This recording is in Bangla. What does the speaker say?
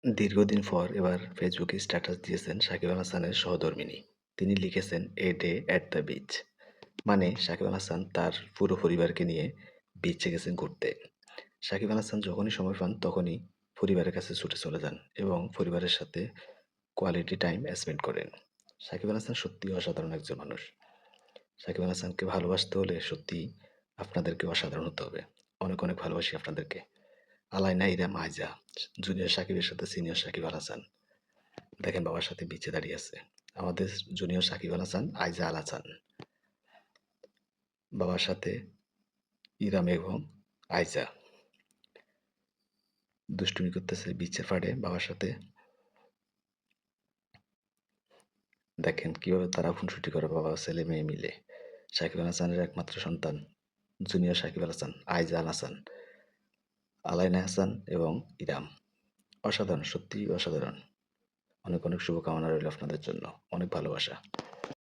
দীর্ঘদিন পর এবার ফেসবুকে স্ট্যাটাস দিয়েছেন সাকিব আল হাসানের সহধর্মিণী। তিনি লিখেছেন a day at the beach. মানে সাকিব আল হাসান তার পুরো পরিবারকে নিয়ে বিচে গেছেন ঘুরতে। সাকিব আল হাসান যখনই সময় পান তখনই পরিবারের কাছে ছুটে চলে যান এবং পরিবারের সাথে কোয়ালিটি টাইম স্পেন্ড করেন। সাকিব আল হাসান সত্যিই অসাধারণ একজন মানুষ। সাকিব আল হাসানকে ভালোবাসতে হলে সত্যিই আপনাদেরকে অসাধারণ হতে হবে। অনেক অনেক ভালোবাসি আপনাদেরকে। আলাইনা ইরাম আইজা, জুনিয়র সাকিবের সাথে সিনিয়র সাকিব আল হাসান। দেখেন বাবার সাথে বিচে দাঁড়িয়ে আছে। আমাদের জুনিয়র সাকিব আল হাসান, আইজা আল হাসান। বাবার সাথে ইরাম এবং আইজা দুষ্টুমি করতেছে বিচের পাড়ে বাবার সাথে। দেখেন কিভাবে তারা খুনসুটি করে বাবা ছেলে মেয়ে মিলে। সাকিব আল হাসানের একমাত্র সন্তান জুনিয়র সাকিব আল হাসান, আইজা আল হাসান, আলাইনা হাসান এবং ইরাম। অসাধারণ, সত্যিই অসাধারণ। অনেক অনেক শুভকামনা রইল আপনাদের জন্য। অনেক ভালোবাসা।